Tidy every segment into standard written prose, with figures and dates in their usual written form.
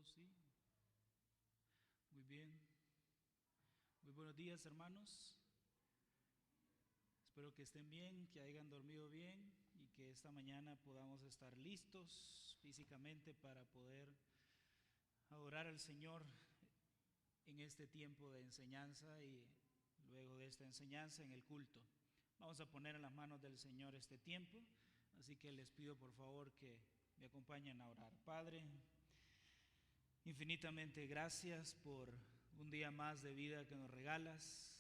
Sí. Muy bien. Muy buenos días, hermanos. Espero que estén bien, que hayan dormido bien y que esta mañana podamos estar listos físicamente para poder adorar al Señor en este tiempo de enseñanza y luego de esta enseñanza en el culto. Vamos a poner en las manos del Señor este tiempo, así que les pido por favor que me acompañen a orar. Padre, infinitamente gracias por un día más de vida que nos regalas.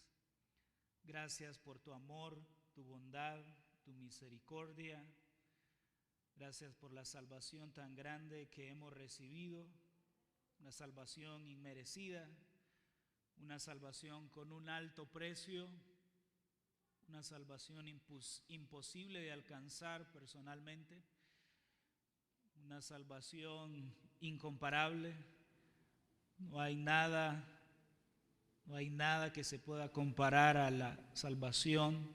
Gracias por tu amor, tu bondad, tu misericordia. Gracias por la salvación tan grande que hemos recibido, una salvación inmerecida, una salvación con un alto precio, una salvación imposible de alcanzar personalmente, una salvación incomparable. No hay nada que se pueda comparar a la salvación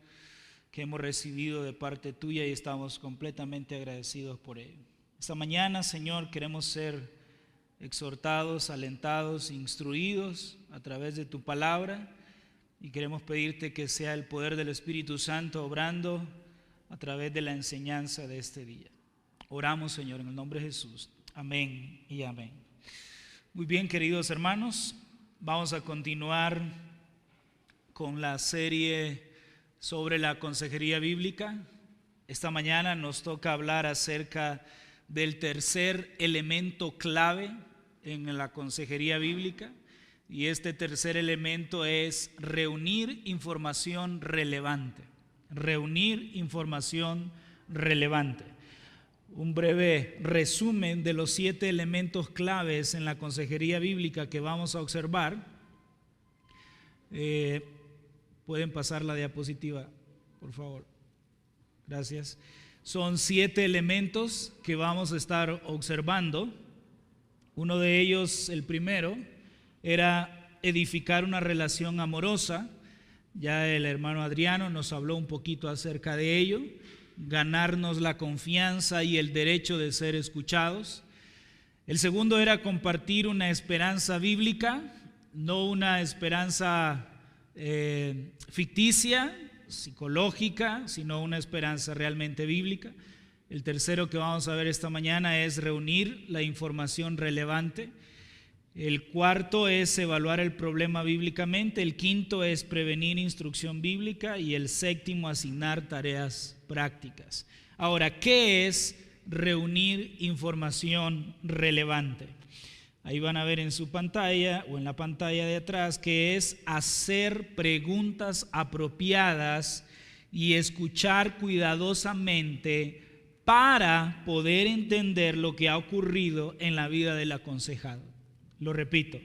que hemos recibido de parte tuya y estamos completamente agradecidos por ello. Esta mañana, Señor, queremos ser exhortados, alentados, instruidos a través de tu palabra y queremos pedirte que sea el poder del Espíritu Santo obrando a través de la enseñanza de este día. Oramos, Señor, en el nombre de Jesús. Amén y amén. Muy bien, queridos hermanos, vamos a continuar con la serie sobre la consejería bíblica. Esta mañana nos toca hablar acerca del tercer elemento clave en la consejería bíblica, y este tercer elemento es reunir información relevante. Reunir información relevante. Un breve resumen de los 7 elementos claves en la consejería bíblica que vamos a observar. Pueden pasar la diapositiva, por favor. Gracias. Son 7 elementos que vamos a estar observando. Uno de ellos, el primero, era edificar una relación amorosa. Ya el hermano Adriano nos habló un poquito acerca de ello. Ganarnos la confianza y el derecho de ser escuchados. El segundo era compartir una esperanza bíblica, no una esperanza ficticia, psicológica, sino una esperanza realmente bíblica. El tercero que vamos a ver esta mañana es reunir la información relevante. El cuarto es evaluar el problema bíblicamente. El quinto es prevenir instrucción bíblica. Y el séptimo, asignar tareas prácticas. Ahora, ¿qué es reunir información relevante? Ahí van a ver en su pantalla o en la pantalla de atrás que es hacer preguntas apropiadas y escuchar cuidadosamente para poder entender lo que ha ocurrido en la vida del aconsejado. Lo repito,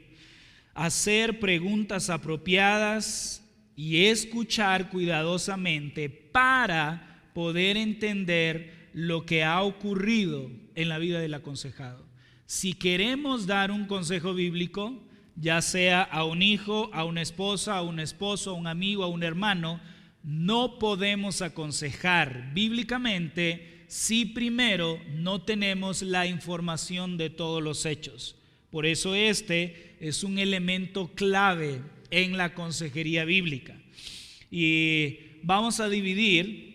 hacer preguntas apropiadas y escuchar cuidadosamente para poder entender lo que ha ocurrido en la vida del aconsejado. Si queremos dar un consejo bíblico, ya sea a un hijo, a una esposa, a un esposo, a un amigo, a un hermano, no podemos aconsejar bíblicamente si primero no tenemos la información de todos los hechos. Por eso este es un elemento clave en la consejería bíblica. Y vamos a dividir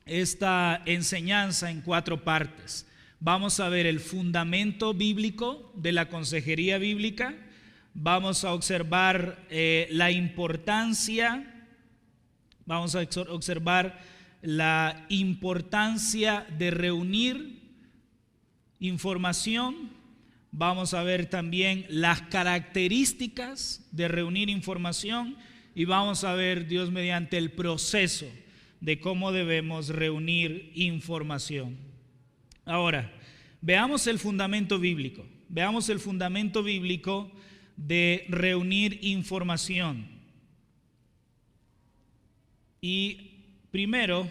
esta enseñanza en 4 partes. Vamos a ver el fundamento bíblico de la consejería bíblica. Vamos a observar la importancia de reunir información. Vamos a ver también las características de reunir información y vamos a ver, Dios mediante, el proceso de cómo debemos reunir información. Ahora, veamos el fundamento bíblico. Veamos el fundamento bíblico de reunir información. Y primero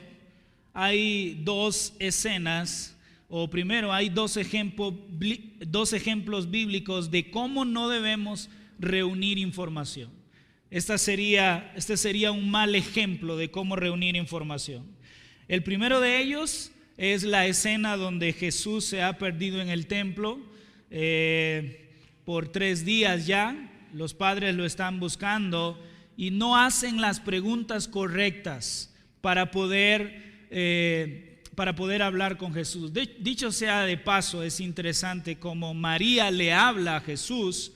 hay 2 escenas. Hay dos ejemplos bíblicos de cómo no debemos reunir información. Este sería un mal ejemplo de cómo reunir información. El primero de ellos es la escena donde Jesús se ha perdido en el templo. por 3 días ya. Los padres lo están buscando y no hacen las preguntas correctas para poder hablar con Jesús. Dicho sea de paso, es interesante como María le habla a Jesús,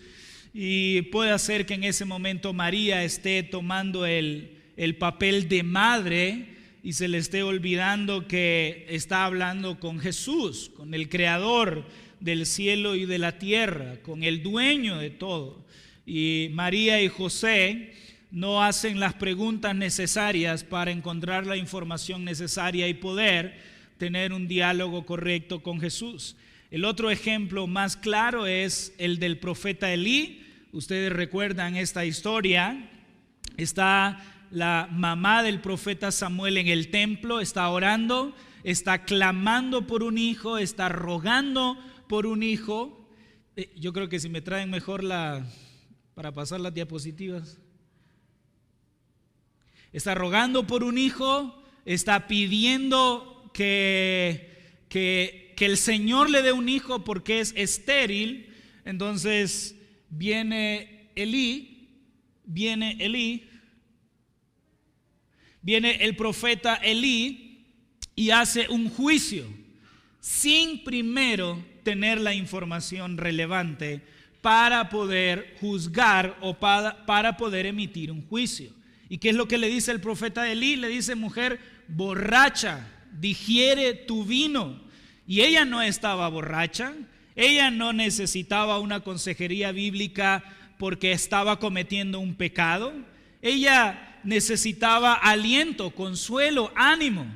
y puede ser que en ese momento María esté tomando el papel de madre y se le esté olvidando que está hablando con Jesús, con el creador del cielo y de la tierra, con el dueño de todo. Y María y José no hacen las preguntas necesarias para encontrar la información necesaria y poder tener un diálogo correcto con Jesús. El otro ejemplo más claro es el del profeta Elí. Ustedes recuerdan esta historia. Está la mamá del profeta Samuel en el templo, está orando, está clamando por un hijo, está rogando por un hijo. Yo creo que si me traen mejor para pasar las diapositivas. Está rogando por un hijo, está pidiendo que el Señor le dé un hijo porque es estéril. Entonces viene el profeta Elí y hace un juicio sin primero tener la información relevante para poder juzgar o para poder emitir un juicio. ¿Y qué es lo que le dice el profeta Elí? Le dice: mujer borracha, digiere tu vino. Y ella no estaba borracha, ella no necesitaba una consejería bíblica porque estaba cometiendo un pecado. Ella necesitaba aliento, consuelo, ánimo.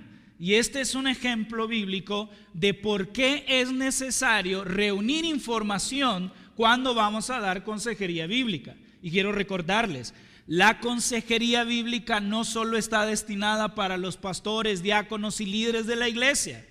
Y este es un ejemplo bíblico de por qué es necesario reunir información cuando vamos a dar consejería bíblica. Y quiero recordarles, la consejería bíblica no solo está destinada para los pastores, diáconos y líderes de la iglesia.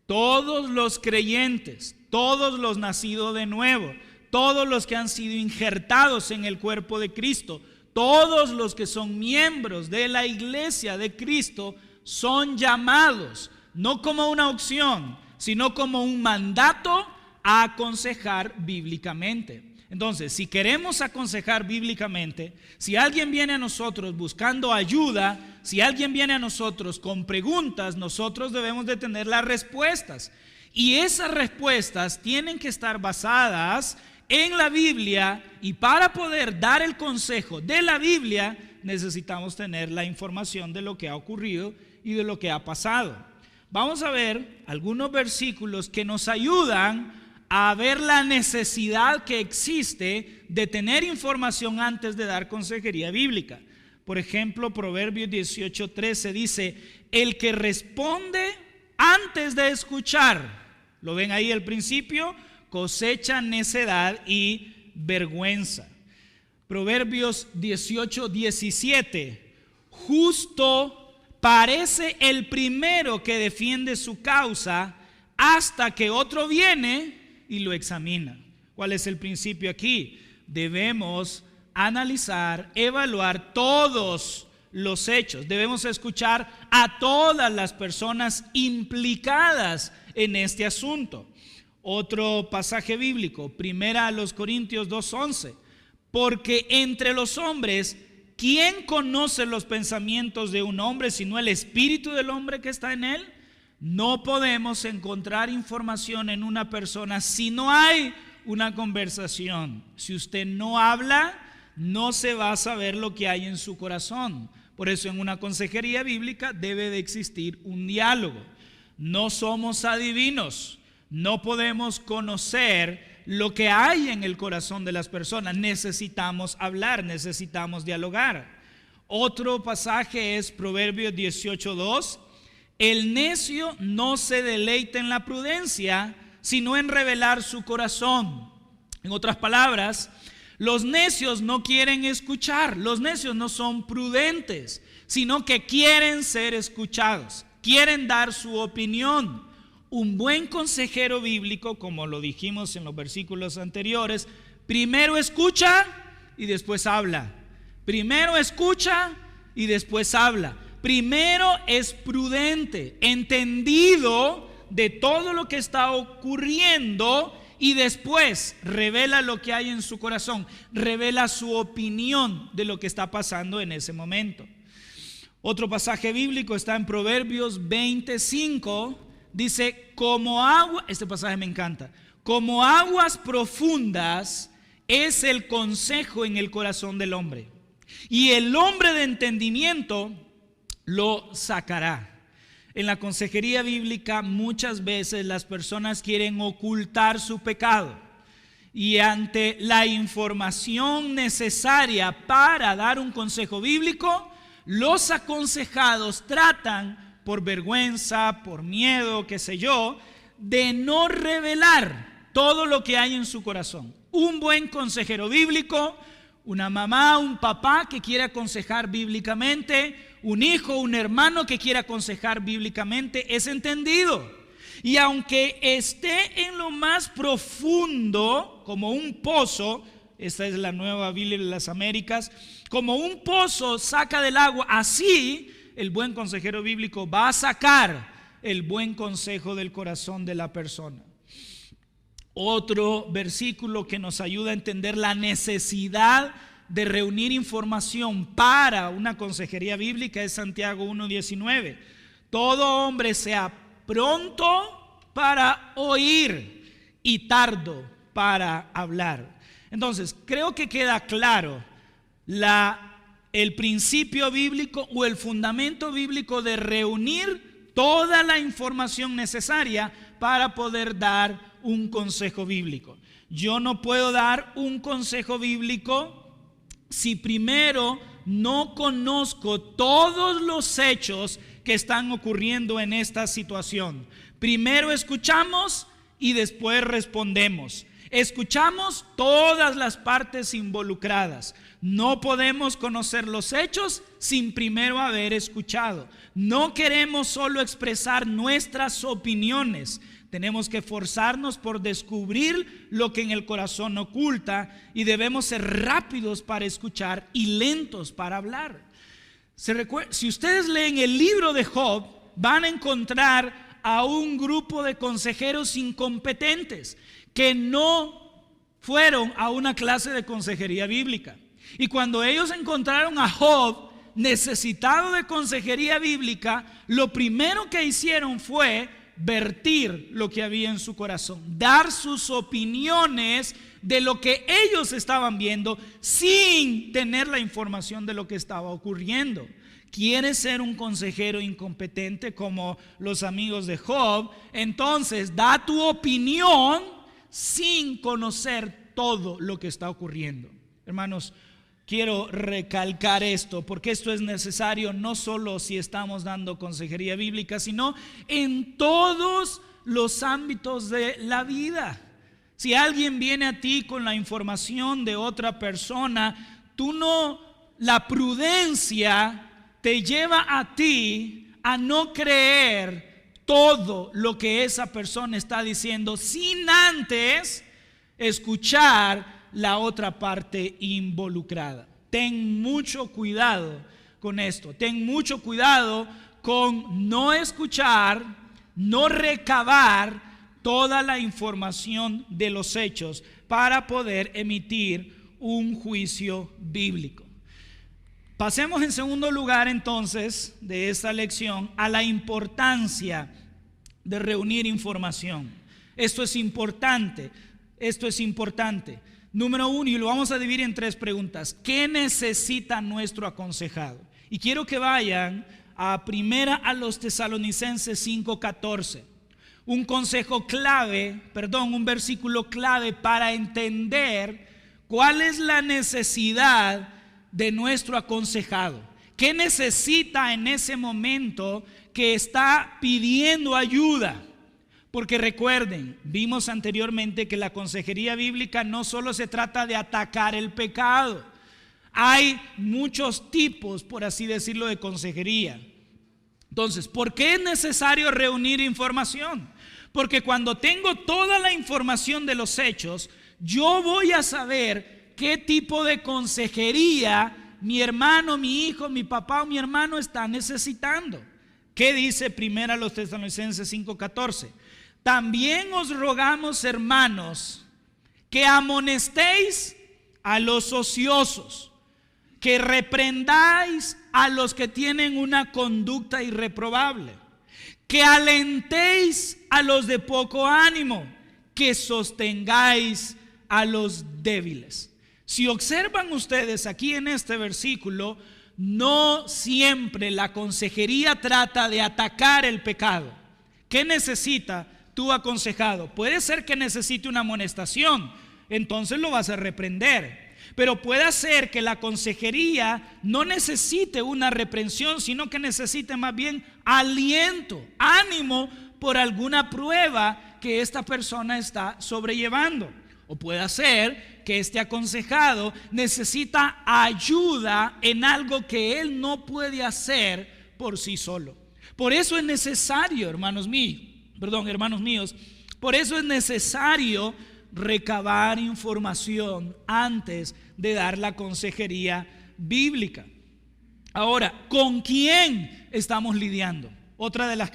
Todos los creyentes, todos los nacidos de nuevo, todos los que han sido injertados en el cuerpo de Cristo, todos los que son miembros de la iglesia de Cristo son llamados, no como una opción, sino como un mandato a aconsejar bíblicamente. Entonces, si queremos aconsejar bíblicamente, si alguien viene a nosotros buscando ayuda, si alguien viene a nosotros con preguntas, nosotros debemos de tener las respuestas. Y esas respuestas tienen que estar basadas en la Biblia, y para poder dar el consejo de la Biblia necesitamos tener la información de lo que ha ocurrido y de lo que ha pasado. Vamos a ver algunos versículos que nos ayudan a ver la necesidad que existe de tener información antes de dar consejería bíblica. Por ejemplo, Proverbios 18:13 dice: el que responde antes de escuchar, ¿lo ven ahí al principio? Cosecha necedad y vergüenza. Proverbios 18:17: justo parece el primero que defiende su causa hasta que otro viene y lo examina. ¿Cuál es el principio aquí? Debemos analizar, evaluar todos los hechos. Debemos escuchar a todas las personas implicadas en este asunto. Otro pasaje bíblico, 1 Corintios 2:11: porque entre los hombres, ¿quién conoce los pensamientos de un hombre sino el espíritu del hombre que está en él? No podemos encontrar información en una persona si no hay una conversación. Si usted no habla, no se va a saber lo que hay en su corazón. Por eso en una consejería bíblica debe de existir un diálogo. No somos adivinos, no podemos conocer lo que hay en el corazón de las personas. Necesitamos hablar, necesitamos dialogar. Otro pasaje es Proverbios 18:2: el necio no se deleita en la prudencia, sino en revelar su corazón. En otras palabras, los necios no quieren escuchar, los necios no son prudentes, sino que quieren ser escuchados, quieren dar su opinión. Un buen consejero bíblico, como lo dijimos en los versículos anteriores, primero escucha y después habla. Primero escucha y después habla. Primero es prudente, entendido de todo lo que está ocurriendo, y después revela lo que hay en su corazón, revela su opinión de lo que está pasando en ese momento. Otro pasaje bíblico está en Proverbios 25, dice, como agua, este pasaje me encanta, como aguas profundas es el consejo en el corazón del hombre, y el hombre de entendimiento lo sacará. En la consejería bíblica muchas veces las personas quieren ocultar su pecado, y ante la información necesaria para dar un consejo bíblico, los aconsejados tratan por vergüenza, por miedo, qué sé yo, de no revelar todo lo que hay en su corazón. Un buen consejero bíblico, una mamá, un papá que quiere aconsejar bíblicamente, un hijo, un hermano que quiere aconsejar bíblicamente, es entendido. Y aunque esté en lo más profundo, como un pozo, esta es la Nueva Biblia de las Américas, como un pozo saca del agua, así el buen consejero bíblico va a sacar el buen consejo del corazón de la persona. Otro versículo que nos ayuda a entender la necesidad de reunir información para una consejería bíblica es Santiago 1:19. Todo hombre sea pronto para oír y tardo para hablar. Entonces, creo que queda claro el principio bíblico o el fundamento bíblico de reunir toda la información necesaria para poder dar un consejo bíblico. Yo no puedo dar un consejo bíblico si primero no conozco todos los hechos que están ocurriendo en esta situación. Primero escuchamos y después respondemos. Escuchamos todas las partes involucradas. No podemos conocer los hechos sin primero haber escuchado. No queremos solo expresar nuestras opiniones. Tenemos que esforzarnos por descubrir lo que en el corazón oculta, y debemos ser rápidos para escuchar y lentos para hablar. Si ustedes leen el libro de Job, van a encontrar a un grupo de consejeros incompetentes que no fueron a una clase de consejería bíblica. Y cuando ellos encontraron a Job necesitado de consejería bíblica, lo primero que hicieron fue vertir lo que había en su corazón, dar sus opiniones de lo que ellos estaban viendo sin tener la información de lo que estaba ocurriendo. ¿Quieres ser un consejero incompetente como los amigos de Job? Entonces da tu opinión sin conocer todo lo que está ocurriendo. Hermanos, quiero recalcar esto, porque esto es necesario no solo si estamos dando consejería bíblica, sino en todos los ámbitos de la vida. Si alguien viene a ti con la información de otra persona, la prudencia te lleva a ti a no creer todo lo que esa persona está diciendo sin antes escuchar la otra parte involucrada. Ten mucho cuidado con esto. Ten mucho cuidado con no escuchar, no recabar toda la información de los hechos para poder emitir un juicio bíblico. Pasemos en segundo lugar entonces de esta lección a la importancia de reunir información. Esto es importante. Número 1, y lo vamos a dividir en 3 preguntas. ¿Qué necesita nuestro aconsejado? Y quiero que vayan a los Tesalonicenses 5:14. Un versículo clave para entender cuál es la necesidad de nuestro aconsejado. ¿Qué necesita en ese momento que está pidiendo ayuda? Porque recuerden, vimos anteriormente que la consejería bíblica no solo se trata de atacar el pecado. Hay muchos tipos, por así decirlo, de consejería. Entonces, ¿por qué es necesario reunir información? Porque cuando tengo toda la información de los hechos, yo voy a saber qué tipo de consejería mi hermano, mi hijo, mi papá o mi hermano está necesitando. ¿Qué dice 1 Tesalonicenses 5:14? también os rogamos, hermanos, que amonestéis a los ociosos, que reprendáis a los que tienen una conducta irreprobable, que alentéis a los de poco ánimo, que sostengáis a los débiles. Si observan ustedes aquí en este versículo, no siempre la consejería trata de atacar el pecado. ¿Qué necesita tu aconsejado? Puede ser que necesite una amonestación, entonces lo vas a reprender. Pero puede ser que la consejería no necesite una reprensión, sino que necesite más bien aliento, ánimo por alguna prueba que esta persona está sobrellevando. O puede ser que este aconsejado necesita ayuda en algo que él no puede hacer por sí solo. Por eso es necesario, hermanos míos, por eso es necesario recabar información antes de dar la consejería bíblica. Ahora, ¿con quién estamos lidiando? Otra de las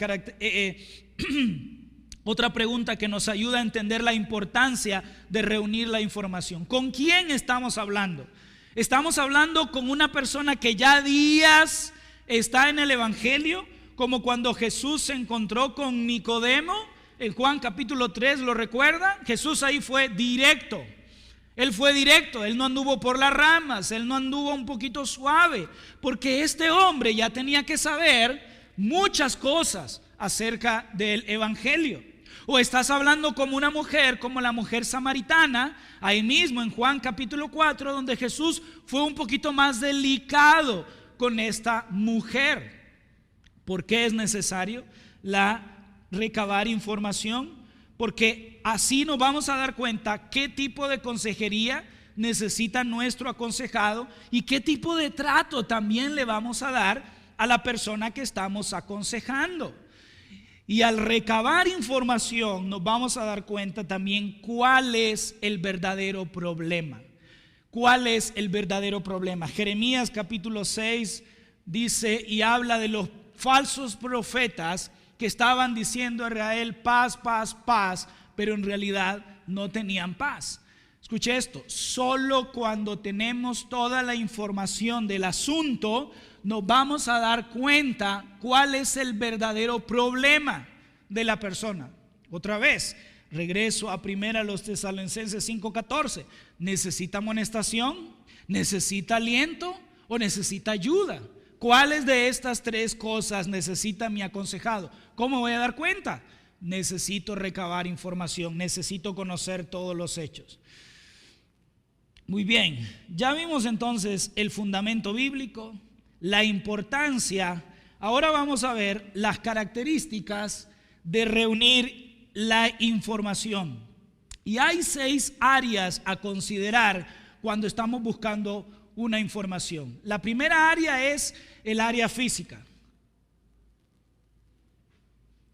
otra pregunta que nos ayuda a entender la importancia de reunir la información. ¿Con quién estamos hablando? Estamos hablando con una persona que ya días está en el Evangelio, como cuando Jesús se encontró con Nicodemo en Juan capítulo 3, ¿lo recuerdan? Jesús ahí fue directo. Él fue directo, él no anduvo por las ramas, él no anduvo un poquito suave, porque este hombre ya tenía que saber muchas cosas acerca del Evangelio. O estás hablando como una mujer, como la mujer samaritana, ahí mismo en Juan capítulo 4, donde Jesús fue un poquito más delicado con esta mujer. ¿Por qué es necesario recabar información? Porque así nos vamos a dar cuenta qué tipo de consejería necesita nuestro aconsejado y qué tipo de trato también le vamos a dar a la persona que estamos aconsejando. Y al recabar información nos vamos a dar cuenta también cuál es el verdadero problema. ¿Cuál es el verdadero problema? Jeremías capítulo 6 dice y habla de los falsos profetas que estaban diciendo a Israel paz, paz, paz, pero en realidad no tenían paz. Escuche esto, solo cuando tenemos toda la información del asunto nos vamos a dar cuenta cuál es el verdadero problema de la persona. Otra vez, regreso a primera los Tesalonicenses 5:14. ¿Necesita amonestación? ¿Necesita aliento? ¿O necesita ayuda? ¿Cuáles de estas tres cosas necesita mi aconsejado? ¿Cómo voy a dar cuenta? Necesito recabar información, necesito conocer todos los hechos. Muy bien, ya vimos entonces el fundamento bíblico, la importancia. Ahora vamos a ver las características de reunir la información. Y hay 6 áreas a considerar cuando estamos buscando una información. La primera área es el área física.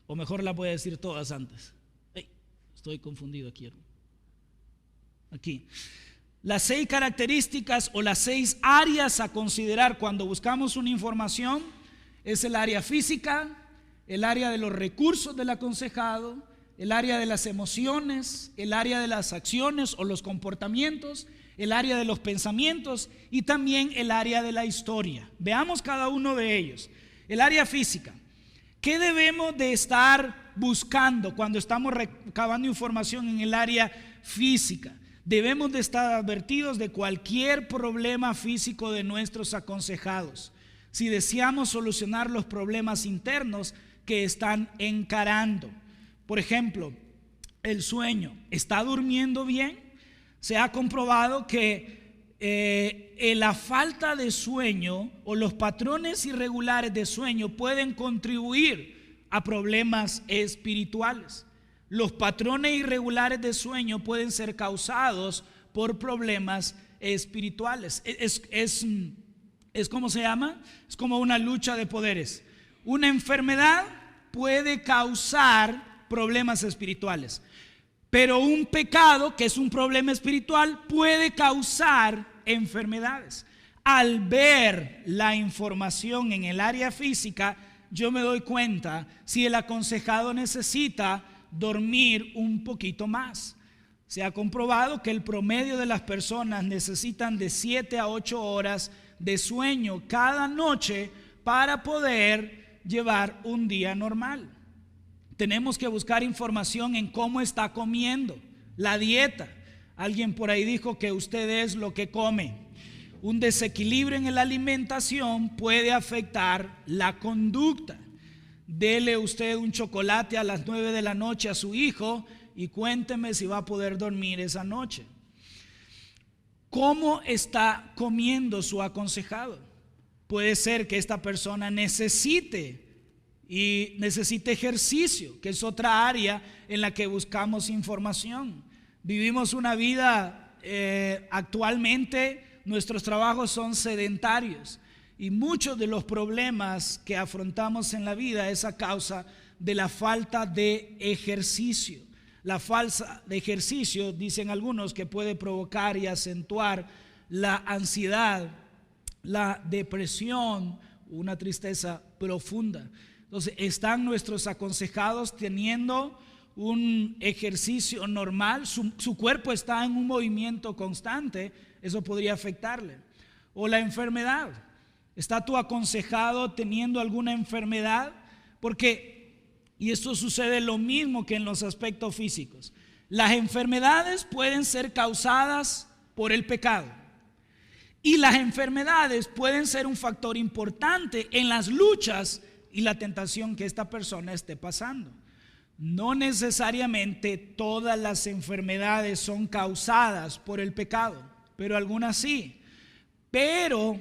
O mejor la voy a decir todas antes. Estoy confundido aquí. Aquí. Las 6 características o las 6 áreas a considerar cuando buscamos una información es el área física, el área de los recursos del aconsejado, el área de las emociones, el área de las acciones o los comportamientos, el área de los pensamientos y también el área de la historia. Veamos cada uno de ellos. El área física. ¿Qué debemos de estar buscando cuando estamos recabando información en el área física? Debemos de estar advertidos de cualquier problema físico de nuestros aconsejados. Si deseamos solucionar los problemas internos que están encarando. Por ejemplo, el sueño. ¿Está durmiendo bien? Se ha comprobado que la falta de sueño o los patrones irregulares de sueño pueden contribuir a problemas espirituales. Los patrones irregulares de sueño pueden ser causados por problemas espirituales. ¿Cómo se llama? Es como una lucha de poderes. Una enfermedad puede causar problemas espirituales, pero un pecado, que es un problema espiritual, puede causar enfermedades. Al ver la información en el área física, yo me doy cuenta si el aconsejado necesita dormir un poquito más. Se ha comprobado que el promedio de las personas necesitan de 7 a 8 horas de sueño cada noche para poder llevar un día normal. Tenemos que buscar información en cómo está comiendo, la dieta. Alguien por ahí dijo que usted es lo que come. Un desequilibrio en la alimentación puede afectar la conducta. Dele usted un chocolate a las 9 de la noche a su hijo y cuénteme si va a poder dormir esa noche. ¿Cómo está comiendo su aconsejado? Puede ser que esta persona necesite ejercicio, que es otra área en la que buscamos información. Vivimos una vida, actualmente nuestros trabajos son sedentarios y muchos de los problemas que afrontamos en la vida es a causa de la falta de ejercicio. La falta de ejercicio, dicen algunos, que puede provocar y acentuar la ansiedad, la depresión, una tristeza profunda. Entonces, ¿están nuestros aconsejados teniendo un ejercicio normal? Su cuerpo está en un movimiento constante, eso podría afectarle. O la enfermedad. ¿Está tu aconsejado teniendo alguna enfermedad? Y esto sucede lo mismo que en los aspectos físicos. Las enfermedades pueden ser causadas por el pecado. Y las enfermedades pueden ser un factor importante en las luchas y la tentación que esta persona esté pasando. No necesariamente todas las enfermedades son causadas por el pecado, pero algunas sí. Pero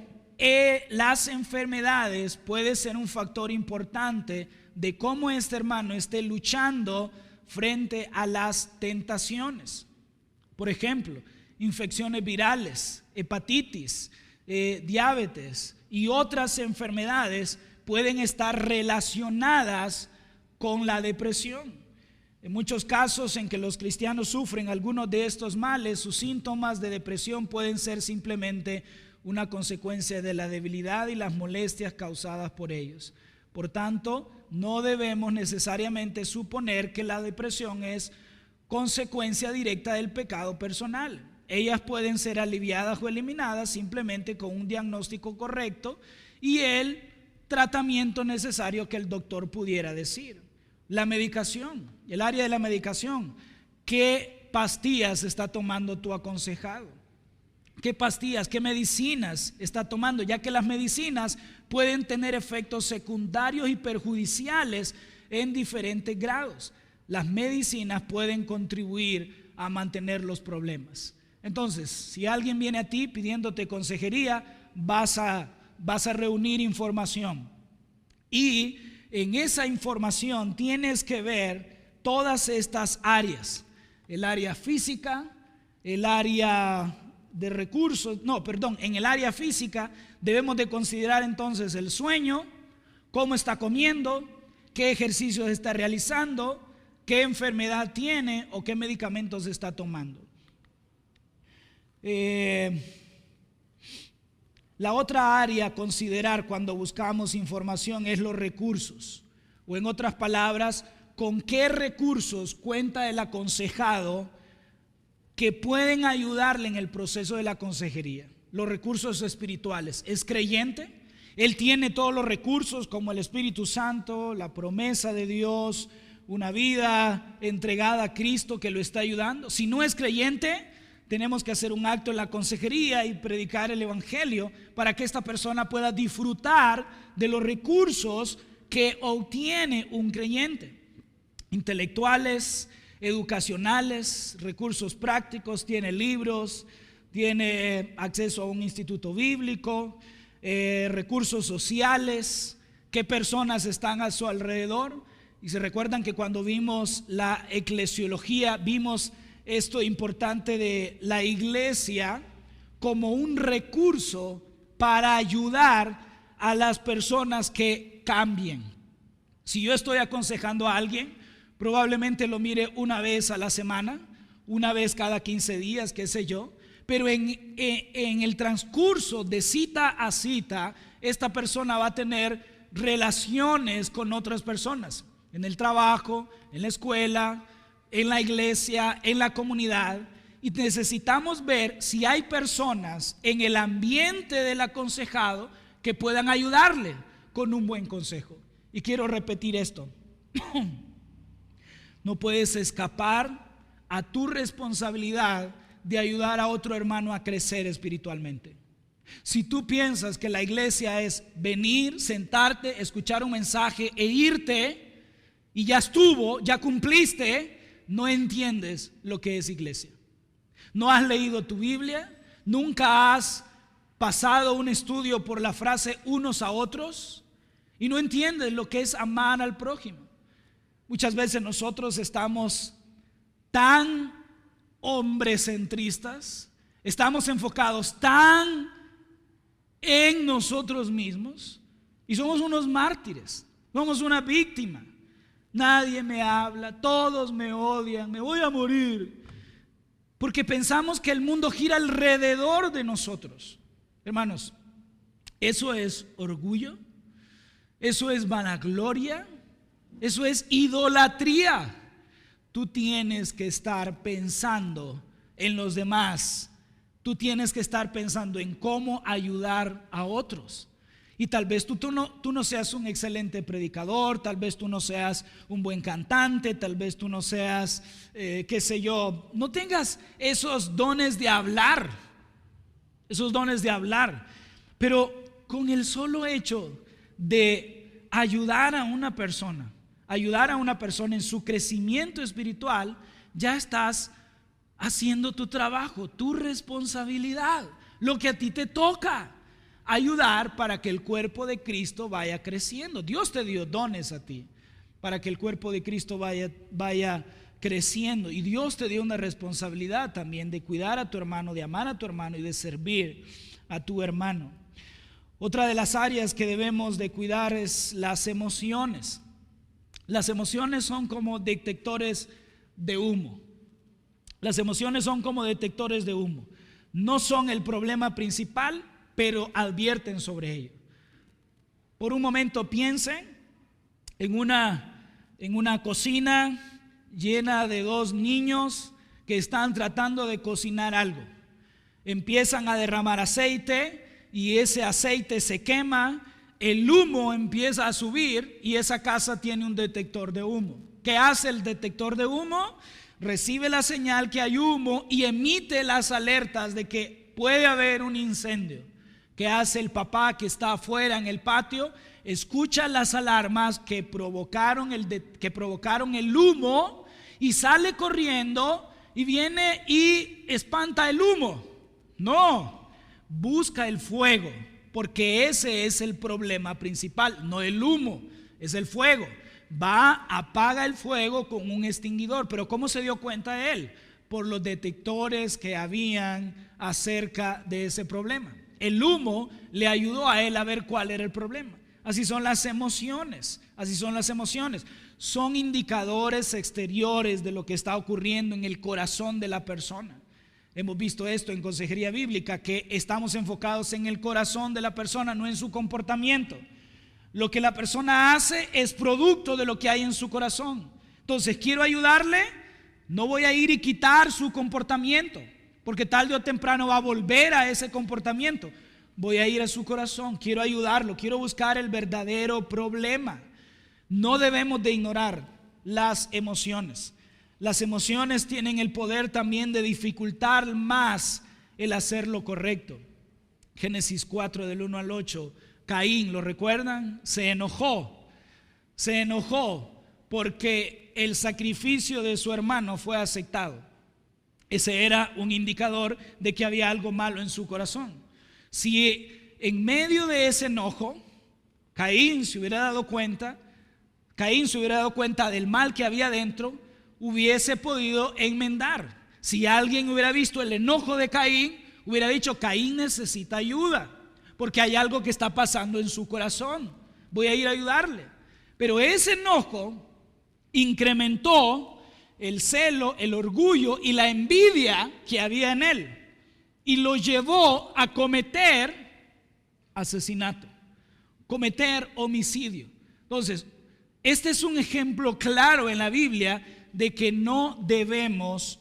las enfermedades pueden ser un factor importante de cómo este hermano esté luchando frente a las tentaciones. Por ejemplo, infecciones virales, hepatitis, diabetes y otras enfermedades pueden estar relacionadas con la depresión. En muchos casos en que los cristianos sufren algunos de estos males, sus síntomas de depresión pueden ser simplemente una consecuencia de la debilidad y las molestias causadas por ellos. Por tanto, no debemos necesariamente suponer que la depresión es consecuencia directa del pecado personal. Ellas pueden ser aliviadas o eliminadas simplemente con un diagnóstico correcto y el tratamiento necesario que el doctor pudiera decir. La medicación, el área de la medicación. ¿Qué pastillas está tomando tu aconsejado? ¿Qué pastillas, qué medicinas está tomando? Ya que las medicinas pueden tener efectos secundarios y perjudiciales en diferentes grados. Las medicinas pueden contribuir a mantener los problemas. Entonces, si alguien viene a ti pidiéndote consejería, vas a reunir información. Y en esa información tienes que ver todas estas áreas. El área física, el área de recursos, en el área física debemos de considerar entonces el sueño, cómo está comiendo, qué ejercicios está realizando, qué enfermedad tiene o qué medicamentos está tomando. La otra área a considerar cuando buscamos información es los recursos, o en otras palabras, con qué recursos cuenta el aconsejado que pueden ayudarle en el proceso de la consejería. Los recursos espirituales. ¿Es creyente? Él tiene todos los recursos como el Espíritu Santo, la promesa de Dios, una vida entregada a Cristo que lo está ayudando. Si no es creyente, tenemos que hacer un acto en la consejería y predicar el evangelio para que esta persona pueda disfrutar de los recursos que obtiene un creyente. Intelectuales, educacionales, recursos prácticos, tiene libros, tiene acceso a un instituto bíblico, recursos sociales, qué personas están a su alrededor. Y se recuerdan que cuando vimos la eclesiología, vimos esto importante de la iglesia como un recurso para ayudar a las personas que cambien. Si yo estoy aconsejando a alguien, probablemente lo mire una vez a la semana, una vez cada 15 días, qué sé yo. Pero en el transcurso de cita a cita, esta persona va a tener relaciones con otras personas. en el trabajo, en la escuela, en la iglesia, en la comunidad. Y necesitamos ver si hay personas en el ambiente del aconsejado que puedan ayudarle con un buen consejo. Y quiero repetir esto. No puedes escapar a tu responsabilidad de ayudar a otro hermano a crecer espiritualmente. Si tú piensas que la iglesia es venir, sentarte, escuchar un mensaje e irte y ya estuvo, ya cumpliste, no entiendes lo que es iglesia. No has leído tu Biblia, nunca has pasado un estudio por la frase unos a otros y no entiendes lo que es amar al prójimo. Muchas veces nosotros estamos tan hombrecentristas, estamos enfocados tan en nosotros mismos y somos unos mártires, somos una víctima. Nadie me habla, todos me odian, me voy a morir. Porque pensamos que el mundo gira alrededor de nosotros. Hermanos, eso es orgullo, eso es vanagloria, eso es idolatría. Tú tienes que estar pensando en los demás. Tú tienes que estar pensando en cómo ayudar a otros. Y tal vez tú no seas un excelente predicador, tal vez tú no seas un buen cantante, tal vez tú no seas, qué sé yo, no tengas esos dones de hablar, pero con el solo hecho de ayudar a una persona en su crecimiento espiritual, ya estás haciendo tu trabajo, tu responsabilidad, lo que a ti te toca. Ayudar para que el cuerpo de Cristo vaya creciendo. Dios te dio dones a ti para que el cuerpo de Cristo vaya creciendo. Y Dios te dio una responsabilidad también de cuidar a tu hermano, de amar a tu hermano y de servir a tu hermano. Otra de las áreas que debemos de cuidar es las emociones. Las emociones son como detectores de humo. Las emociones son como detectores de humo. No son el problema principal, pero advierten sobre ello. Por un momento piensen en una cocina llena de dos niños que están tratando de cocinar algo. Empiezan a derramar aceite y ese aceite se quema, el humo empieza a subir y esa casa tiene un detector de humo. ¿Qué hace el detector de humo? Recibe la señal que hay humo y emite las alertas de que puede haber un incendio. ¿Qué hace el papá que está afuera en el patio? Escucha las alarmas que provocaron el humo y sale corriendo y viene y espanta el humo. No, busca el fuego, porque ese es el problema principal, no el humo, es el fuego. Va, apaga el fuego con un extinguidor. Pero ¿cómo se dio cuenta él? Por los detectores que habían acerca de ese problema. El humo le ayudó a él a ver cuál era el problema. Así son las emociones. Son indicadores exteriores de lo que está ocurriendo en el corazón de la persona. Hemos visto esto en consejería bíblica, que estamos enfocados en el corazón de la persona, no en su comportamiento. Lo que la persona hace es producto de lo que hay en su corazón. Entonces, quiero ayudarle, no voy a ir y quitar su comportamiento, porque tarde o temprano va a volver a ese comportamiento. Voy a ir a su corazón, quiero ayudarlo, quiero buscar el verdadero problema. No debemos de ignorar las emociones. Las emociones tienen el poder también de dificultar más el hacer lo correcto. Génesis 4 del 1 al 8, Caín, ¿lo recuerdan? Se enojó porque el sacrificio de su hermano fue aceptado. Ese era un indicador de que había algo malo en su corazón. Si en medio de ese enojo Caín se hubiera dado cuenta del mal que había dentro, hubiese podido enmendar. Si alguien hubiera visto el enojo de Caín, hubiera dicho: Caín necesita ayuda, porque hay algo que está pasando en su corazón, voy a ir a ayudarle. Pero ese enojo incrementó el celo, el orgullo y la envidia que había en él, y lo llevó a cometer asesinato, cometer homicidio. Entonces, este es un ejemplo claro en la Biblia de que no debemos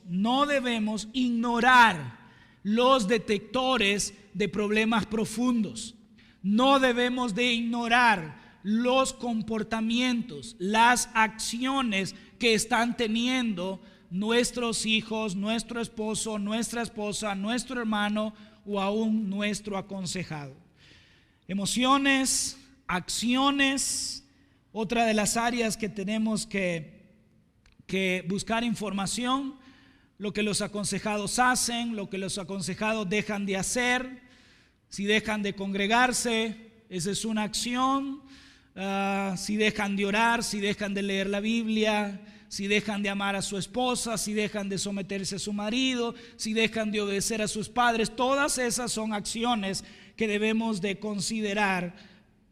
ignorar los detectores de problemas profundos. No debemos de ignorar los comportamientos, las acciones que están teniendo nuestros hijos, nuestro esposo, nuestra esposa, nuestro hermano o aún nuestro aconsejado. Emociones, acciones, otra de las áreas que tenemos que buscar información, lo que los aconsejados hacen, lo que los aconsejados dejan de hacer, si dejan de congregarse, esa es una acción, si dejan de orar, si dejan de leer la Biblia, si dejan de amar a su esposa, si dejan de someterse a su marido, si dejan de obedecer a sus padres, todas esas son acciones que debemos de considerar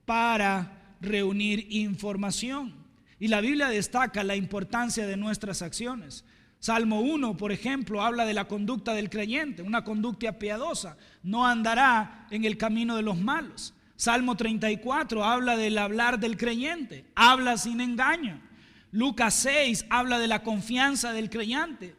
para reunir información. Y la Biblia destaca la importancia de nuestras acciones. Salmo 1, por ejemplo, habla de la conducta del creyente, una conducta piadosa, no andará en el camino de los malos. Salmo 34 habla del hablar del creyente, habla sin engaño. Lucas 6 habla de la confianza del creyente,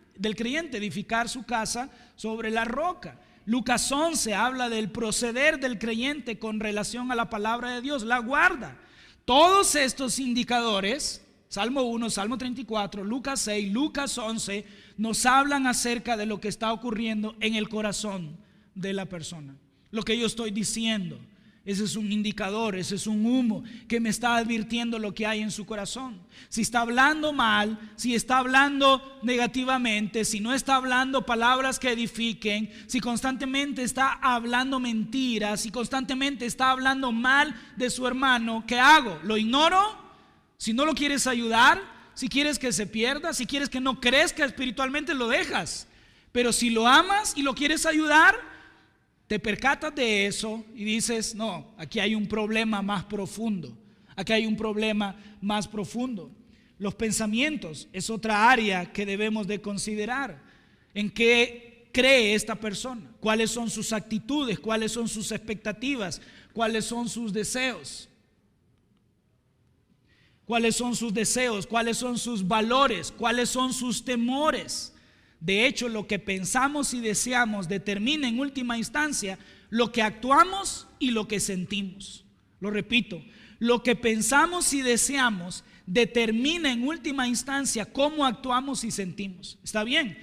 edificar su casa sobre la roca. Lucas 11 habla del proceder del creyente con relación a la palabra de Dios, la guarda. Todos estos indicadores, Salmo 1, Salmo 34, Lucas 6, Lucas 11, nos hablan acerca de lo que está ocurriendo en el corazón de la persona. Lo que yo estoy diciendo, ese es un indicador, ese es un humo que me está advirtiendo lo que hay en su corazón. Si está hablando mal, si está hablando negativamente, si no está hablando palabras que edifiquen, si constantemente está hablando mentiras, si constantemente está hablando mal de su hermano, ¿qué hago? ¿Lo ignoro? Si no lo quieres ayudar, si quieres que se pierda, si quieres que no crezca espiritualmente, lo dejas. Pero si lo amas y lo quieres ayudar, te percatas de eso y dices, no, aquí hay un problema más profundo. Aquí hay un problema más profundo. Los pensamientos es otra área que debemos de considerar. ¿En qué cree esta persona? ¿Cuáles son sus actitudes? ¿Cuáles son sus expectativas? ¿Cuáles son sus deseos? ¿Cuáles son sus deseos? ¿Cuáles son sus valores? ¿Cuáles son sus temores? De hecho, lo que pensamos y deseamos determina en última instancia lo que actuamos y lo que sentimos. Lo repito, lo que pensamos y deseamos determina en última instancia cómo actuamos y sentimos. ¿Está bien?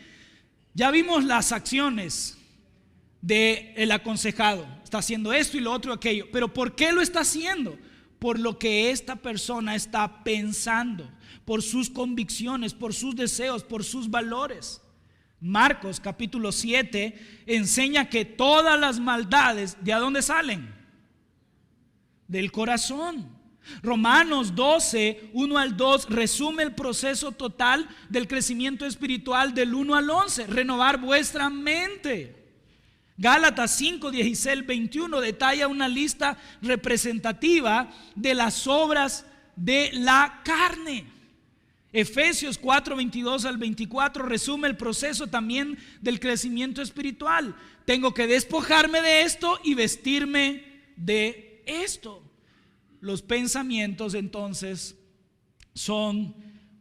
Ya vimos las acciones del aconsejado. Está haciendo esto y lo otro, aquello. Pero ¿por qué lo está haciendo? Por lo que esta persona está pensando, por sus convicciones, por sus deseos, por sus valores. Marcos capítulo 7 enseña que todas las maldades, ¿de dónde salen? Del corazón. Romanos 12, 1 al 2 resume el proceso total del crecimiento espiritual del 1 al 11, renovar vuestra mente. Gálatas 5, 16 al 21 detalla una lista representativa de las obras de la carne. Efesios 4, 22 al 24 resume el proceso también del crecimiento espiritual. Tengo que despojarme de esto y vestirme de esto. Los pensamientos entonces son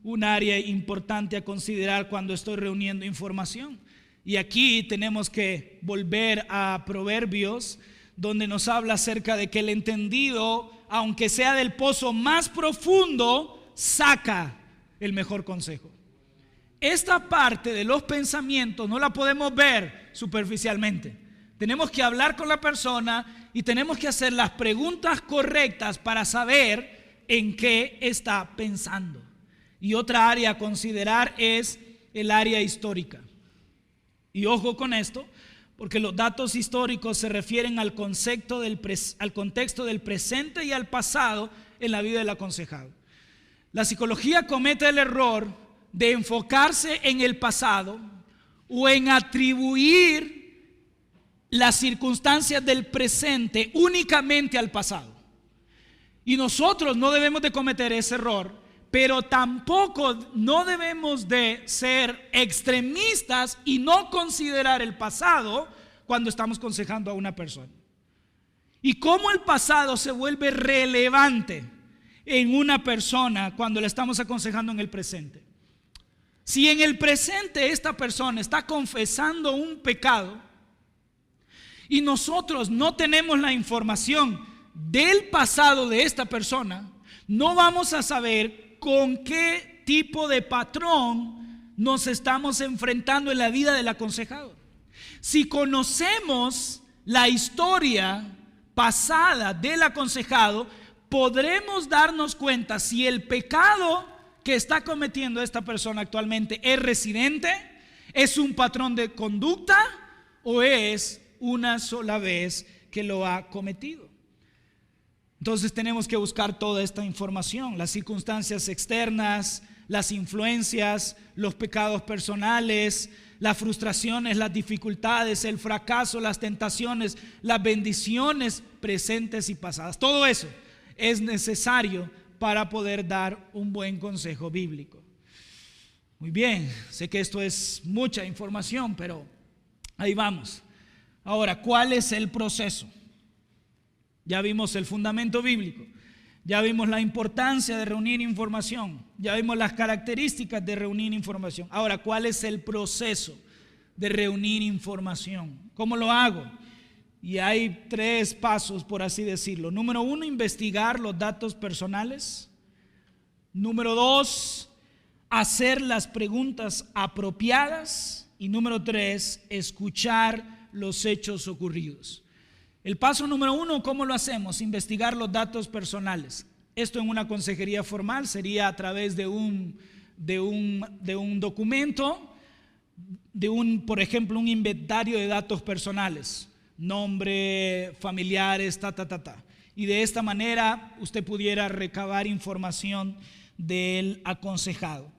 un área importante a considerar cuando estoy reuniendo información. Y aquí tenemos que volver a Proverbios, donde nos habla acerca de que el entendido, aunque sea del pozo más profundo, saca el mejor consejo. Esta parte de los pensamientos no la podemos ver superficialmente. Tenemos que hablar con la persona y tenemos que hacer las preguntas correctas para saber en qué está pensando. Y otra área a considerar es el área histórica. Y ojo con esto, porque los datos históricos se refieren al contexto del presente y al pasado en la vida del aconsejado. La psicología comete el error de enfocarse en el pasado o en atribuir las circunstancias del presente únicamente al pasado. Y nosotros no debemos de cometer ese error, pero tampoco no debemos de ser extremistas y no considerar el pasado cuando estamos aconsejando a una persona. Y cómo el pasado se vuelve relevante en una persona cuando le estamos aconsejando en el presente. Si en el presente esta persona está confesando un pecado y nosotros no tenemos la información del pasado de esta persona, no vamos a saber con qué tipo de patrón nos estamos enfrentando en la vida del aconsejado. Si conocemos la historia pasada del aconsejado, podremos darnos cuenta si el pecado que está cometiendo esta persona actualmente es residente, es un patrón de conducta o es una sola vez que lo ha cometido. Entonces tenemos que buscar toda esta información, las circunstancias externas, las influencias, los pecados personales, las frustraciones, las dificultades, el fracaso, las tentaciones, las bendiciones presentes y pasadas. Todo eso es necesario para poder dar un buen consejo bíblico. Muy bien, sé que esto es mucha información, pero ahí vamos. Ahora, ¿cuál es el proceso? Ya vimos el fundamento bíblico, ya vimos la importancia de reunir información, ya vimos las características de reunir información. Ahora, ¿cuál es el proceso de reunir información? ¿Cómo lo hago? Y hay 3 pasos, por así decirlo. Número 1, investigar los datos personales. Número 2, hacer las preguntas apropiadas. Y número 3, escuchar los hechos ocurridos. El paso número 1, ¿cómo lo hacemos? Investigar los datos personales. Esto en una consejería formal sería a través de un documento, por ejemplo, un inventario de datos personales, nombre, familiares, Y de esta manera usted pudiera recabar información del aconsejado.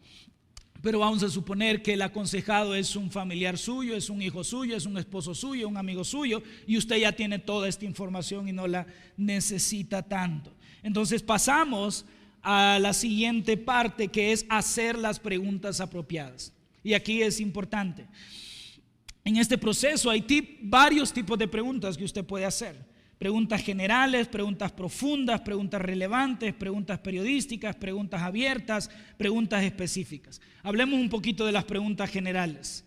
Pero vamos a suponer que el aconsejado es un familiar suyo, es un hijo suyo, es un esposo suyo, un amigo suyo, y usted ya tiene toda esta información y no la necesita tanto. Entonces pasamos a la siguiente parte, que es hacer las preguntas apropiadas. Y aquí es importante. En este proceso hay varios tipos de preguntas que usted puede hacer. Preguntas generales, preguntas profundas, preguntas relevantes, preguntas periodísticas, preguntas abiertas, preguntas específicas. Hablemos un poquito de las preguntas generales.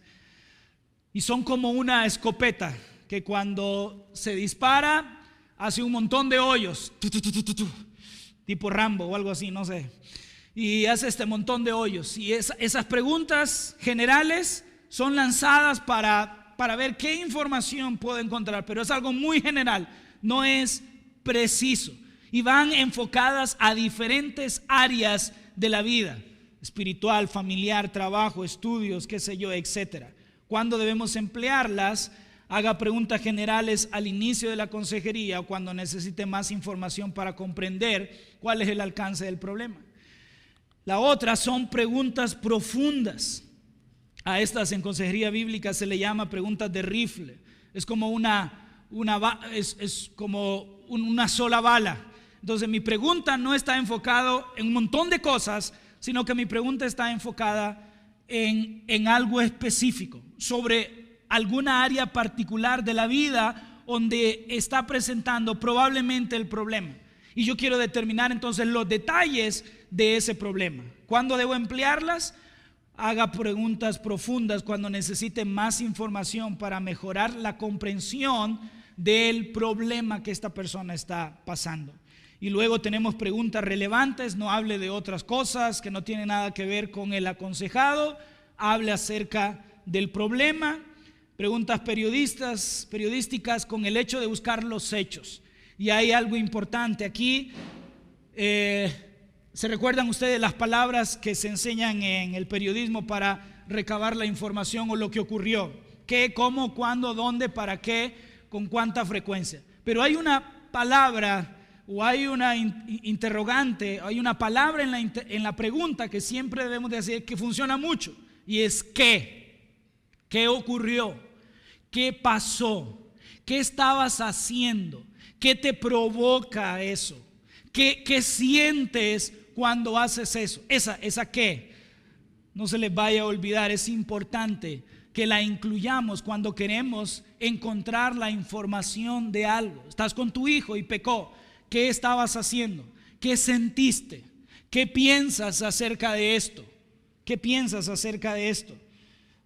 Y son como una escopeta que cuando se dispara hace un montón de hoyos, tipo Rambo o algo así, no sé. Y hace este montón de hoyos. Y esas preguntas generales son lanzadas para ver qué información puedo encontrar, pero es algo muy general. No es preciso y van enfocadas a diferentes áreas de la vida, espiritual, familiar, trabajo, estudios, qué sé yo, etcétera. ¿Cuándo debemos emplearlas? Haga preguntas generales al inicio de la consejería o cuando necesite más información para comprender cuál es el alcance del problema. La otra son preguntas profundas. A estas en consejería bíblica se le llama preguntas de rifle. Es como una sola bala. Entonces mi pregunta no está enfocada en un montón de cosas, sino que mi pregunta está enfocada en algo específico, sobre alguna área particular de la vida donde está presentando probablemente el problema. Y yo quiero determinar entonces los detalles de ese problema. ¿Cuándo debo emplearlas? Haga preguntas profundas cuando necesite más información para mejorar la comprensión del problema que esta persona está pasando. Y luego tenemos preguntas relevantes. No hable de otras cosas que no tienen nada que ver con el aconsejado, hable acerca del problema. Preguntas periodísticas con el hecho de buscar los hechos. Y hay algo importante aquí. ¿Se recuerdan ustedes las palabras que se enseñan en el periodismo para recabar la información o lo que ocurrió? ¿Qué, cómo, cuándo, dónde, para qué, con cuánta frecuencia? Pero hay una palabra o hay una interrogante, hay una palabra en la pregunta que siempre debemos decir que funciona mucho, y es ¿qué? ¿Qué ocurrió? ¿Qué pasó? ¿Qué estabas haciendo? ¿Qué te provoca eso? ¿Qué sientes cuando haces eso? Esa qué. No se les vaya a olvidar, es importante que la incluyamos cuando queremos encontrar la información de algo. Estás con tu hijo y pecó. ¿Qué estabas haciendo? ¿Qué sentiste? ¿Qué piensas acerca de esto? ¿Qué piensas acerca de esto?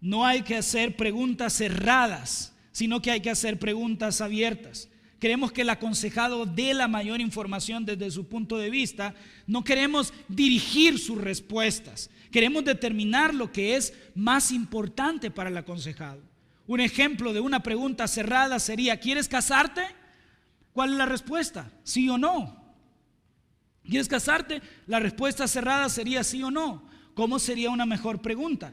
No hay que hacer preguntas cerradas, sino que hay que hacer preguntas abiertas. Queremos que el aconsejado dé la mayor información desde su punto de vista. No queremos dirigir sus respuestas. Queremos determinar lo que es más importante para el aconsejado. Un ejemplo de una pregunta cerrada sería: ¿quieres casarte? ¿Cuál es la respuesta? ¿Sí o no? ¿Quieres casarte? La respuesta cerrada sería sí o no. ¿Cómo sería una mejor pregunta?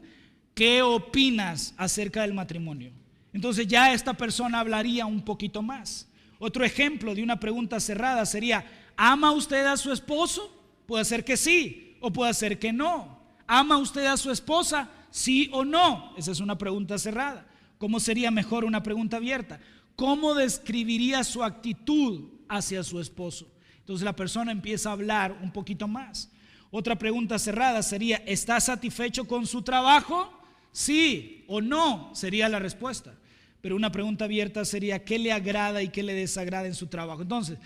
¿Qué opinas acerca del matrimonio? Entonces ya esta persona hablaría un poquito más. Otro ejemplo de una pregunta cerrada sería: ¿ama usted a su esposo? Puede ser que sí o puede ser que no. ¿Ama usted a su esposa? ¿Sí o no? Esa es una pregunta cerrada. ¿Cómo sería mejor una pregunta abierta? ¿Cómo describiría su actitud hacia su esposo? Entonces la persona empieza a hablar un poquito más. Otra pregunta cerrada sería: ¿está satisfecho con su trabajo? Sí o no sería la respuesta. Pero una pregunta abierta sería: ¿qué le agrada y qué le desagrada en su trabajo? Entonces,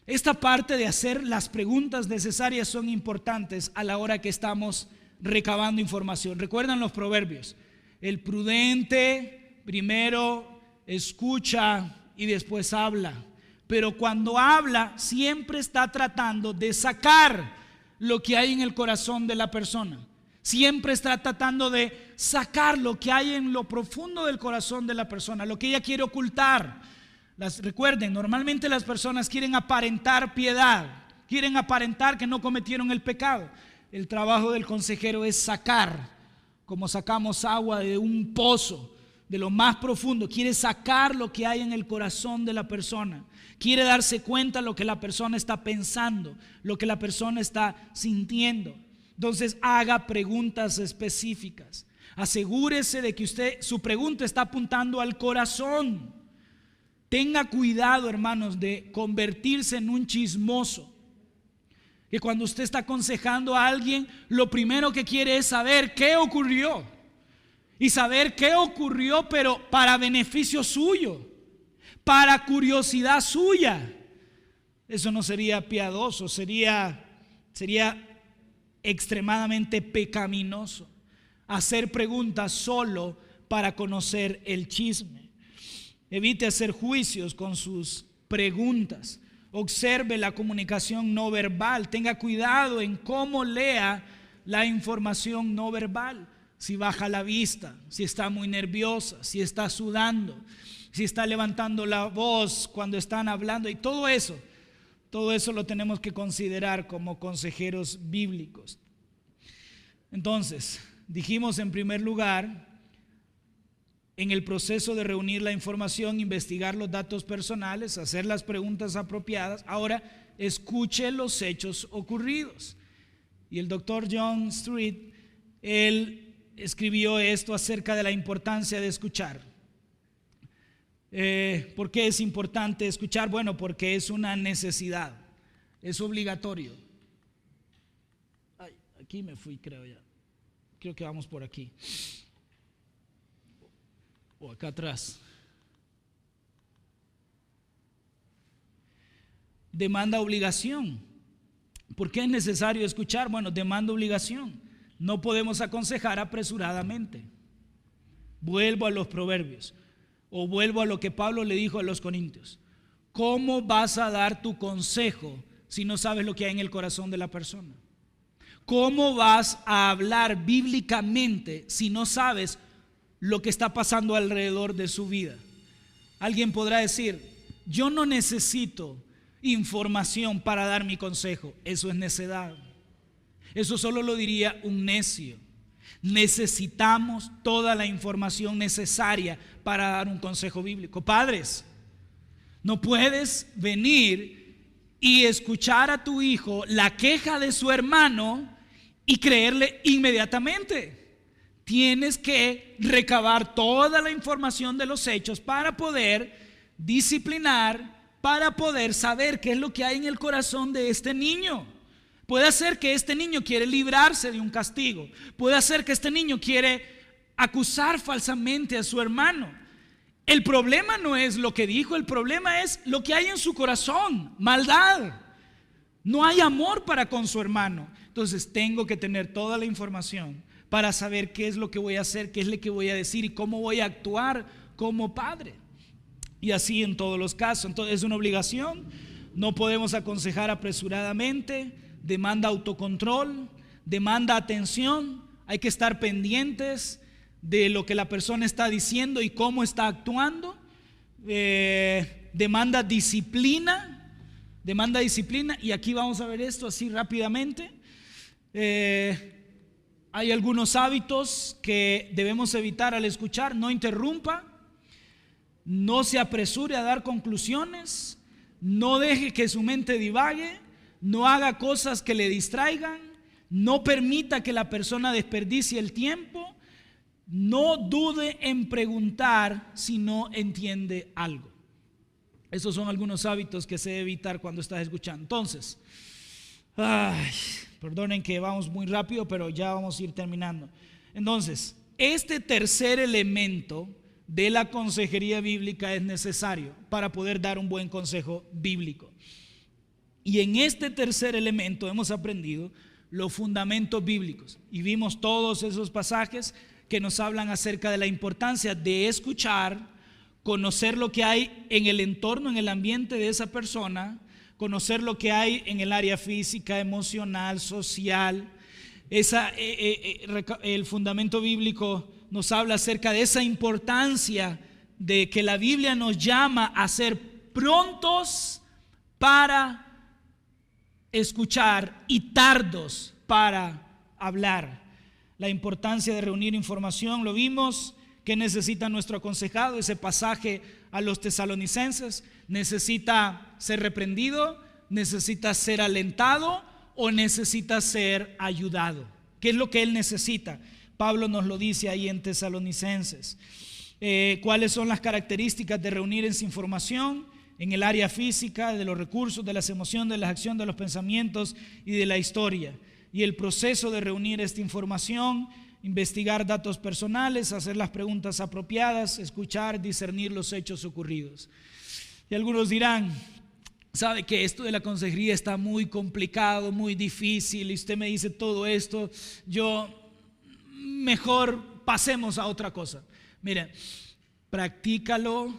esta parte de hacer las preguntas necesarias son importantes a la hora que estamos recabando información. ¿Recuerdan los proverbios? El prudente primero escucha y después habla. Pero cuando habla, siempre está tratando de sacar lo que hay en el corazón de la persona. Siempre está tratando de sacar lo que hay en lo profundo del corazón de la persona, lo que ella quiere ocultar. Recuerden, normalmente las personas quieren aparentar piedad, quieren aparentar que no cometieron el pecado. El trabajo del consejero es sacar, como sacamos agua de un pozo, de lo más profundo. Quiere sacar lo que hay en el corazón de la persona. Quiere darse cuenta de lo que la persona está pensando, lo que la persona está sintiendo. Entonces haga preguntas específicas. Asegúrese de que su pregunta está apuntando al corazón. Tenga cuidado, hermanos, de convertirse en un chismoso. Que cuando usted está aconsejando a alguien, lo primero que quiere es saber qué ocurrió. Y saber qué ocurrió, pero para beneficio suyo, para curiosidad suya. Eso no sería piadoso, sería extremadamente pecaminoso. Hacer preguntas solo para conocer el chisme. Evite hacer juicios con sus preguntas. Observe la comunicación no verbal. Tenga cuidado en cómo lea la información no verbal. Si baja la vista, si está muy nerviosa, si está sudando, si está levantando la voz cuando están hablando, y todo eso lo tenemos que considerar como consejeros bíblicos. Entonces, dijimos en primer lugar, en el proceso de reunir la información, investigar los datos personales, hacer las preguntas apropiadas. Ahora, escuche los hechos ocurridos. Y el doctor John Street, él escribió esto acerca de la importancia de escuchar. ¿Por qué es importante escuchar? Bueno, porque es una necesidad, es obligatorio. Ay, aquí me fui, creo ya. Creo que vamos por aquí. O acá atrás. Demanda obligación. ¿Por qué es necesario escuchar? Bueno, demanda obligación. No podemos aconsejar apresuradamente. Vuelvo a los proverbios, o vuelvo a lo que Pablo le dijo a los corintios. ¿Cómo vas a dar tu consejo si no sabes lo que hay en el corazón de la persona? ¿Cómo vas a hablar bíblicamente si no sabes lo que está pasando alrededor de su vida? Alguien podrá decir: yo no necesito información para dar mi consejo. Eso es necedad. Eso solo lo diría un necio. Necesitamos toda la información necesaria para dar un consejo bíblico. Padres, no puedes venir y escuchar a tu hijo la queja de su hermano y creerle inmediatamente. Tienes que recabar toda la información de los hechos para poder disciplinar, para poder saber qué es lo que hay en el corazón de este niño. Puede ser que este niño quiere librarse de un castigo. Puede ser que este niño quiere acusar falsamente a su hermano. El problema no es lo que dijo, el problema es lo que hay en su corazón: maldad. No hay amor para con su hermano. Entonces tengo que tener toda la información para saber qué es lo que voy a hacer, qué es lo que voy a decir y cómo voy a actuar como padre. Y así en todos los casos. Entonces es una obligación. No podemos aconsejar apresuradamente. Demanda autocontrol, demanda atención. Hay que estar pendientes de lo que la persona está diciendo y cómo está actuando. Demanda disciplina. Y aquí vamos a ver esto así rápidamente. Hay algunos hábitos que debemos evitar al escuchar. No interrumpa, no se apresure a dar conclusiones, no deje que su mente divague, no haga cosas que le distraigan, no permita que la persona desperdicie el tiempo, no dude en preguntar si no entiende algo. Esos son algunos hábitos que se debe evitar cuando estás escuchando. Entonces, perdonen que vamos muy rápido, pero ya vamos a ir terminando. Entonces, este tercer elemento de la consejería bíblica es necesario para poder dar un buen consejo bíblico. Y en este tercer elemento hemos aprendido los fundamentos bíblicos y vimos todos esos pasajes que nos hablan acerca de la importancia de escuchar, conocer lo que hay en el entorno, en el ambiente de esa persona, conocer lo que hay en el área física, emocional, social. El fundamento bíblico nos habla acerca de esa importancia de que la Biblia nos llama a ser prontos para escuchar y tardos para hablar. La importancia de reunir información, lo vimos. ¿Qué necesita nuestro aconsejado? Ese pasaje a los tesalonicenses. ¿Necesita ser reprendido? ¿Necesita ser alentado? ¿O necesita ser ayudado? ¿Qué es lo que él necesita? Pablo nos lo dice ahí en Tesalonicenses. ¿Cuáles son las características de reunir esa información? En el área física, de los recursos, de las emociones, de las acciones, de los pensamientos y de la historia. Y el proceso de reunir esta información: investigar datos personales, hacer las preguntas apropiadas, escuchar, discernir los hechos ocurridos. Y algunos dirán: sabe que esto de la consejería está muy complicado, muy difícil, y usted me dice todo esto, yo mejor pasemos a otra cosa. Mire, practícalo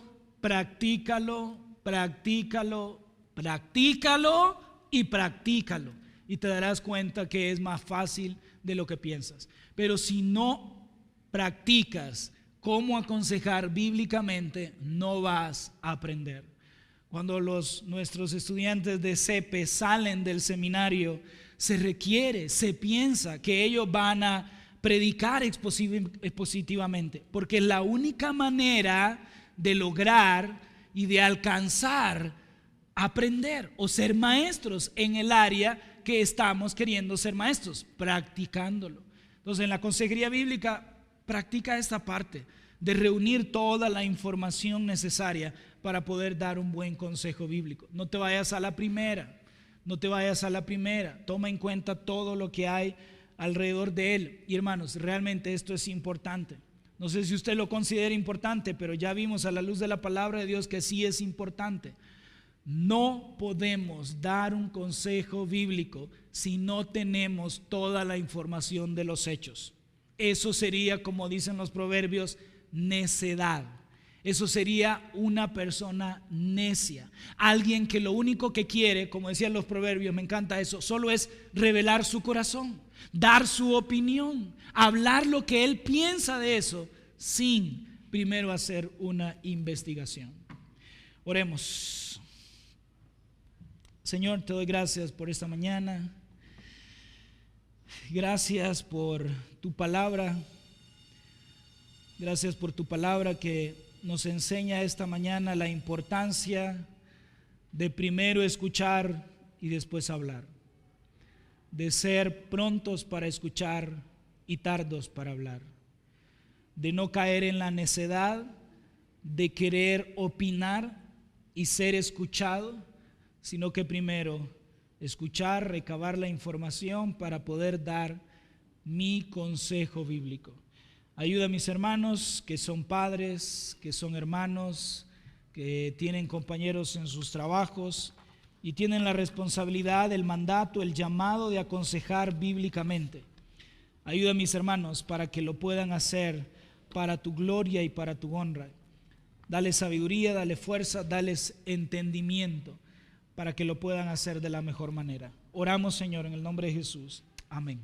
y te darás cuenta que es más fácil de lo que piensas. Pero si no practicas cómo aconsejar bíblicamente, no vas a aprender. Cuando nuestros estudiantes de CEPE salen del seminario, se piensa que ellos van a predicar expositivamente, porque es la única manera de lograr y de alcanzar aprender o ser maestros en el área que estamos queriendo ser maestros, practicándolo. Entonces, en la consejería bíblica, practica esta parte de reunir toda la información necesaria para poder dar un buen consejo bíblico. No te vayas a la primera, toma en cuenta todo lo que hay alrededor de él. Y hermanos, realmente esto es importante. No sé si usted lo considera importante, pero ya vimos a la luz de la palabra de Dios que sí es importante. No podemos dar un consejo bíblico si no tenemos toda la información de los hechos. Eso sería, como dicen los proverbios, necedad. Eso sería una persona necia, alguien que lo único que quiere, como decían los proverbios, me encanta eso, solo es revelar su corazón, dar su opinión, hablar lo que él piensa de eso, sin primero hacer una investigación. Oremos. Señor, te doy gracias por esta mañana. Gracias por tu palabra. Gracias por tu palabra que nos enseña esta mañana la importancia de primero escuchar y después hablar. De ser prontos para escuchar y tardos para hablar. De no caer en la necedad de querer opinar y ser escuchado, sino que primero escuchar, recabar la información para poder dar mi consejo bíblico. Ayuda a mis hermanos que son padres, que son hermanos, que tienen compañeros en sus trabajos y tienen la responsabilidad, el mandato, el llamado de aconsejar bíblicamente. Ayuda a mis hermanos para que lo puedan hacer para tu gloria y para tu honra. Dale sabiduría, dale fuerza, dales entendimiento para que lo puedan hacer de la mejor manera. Oramos, Señor, en el nombre de Jesús. Amén.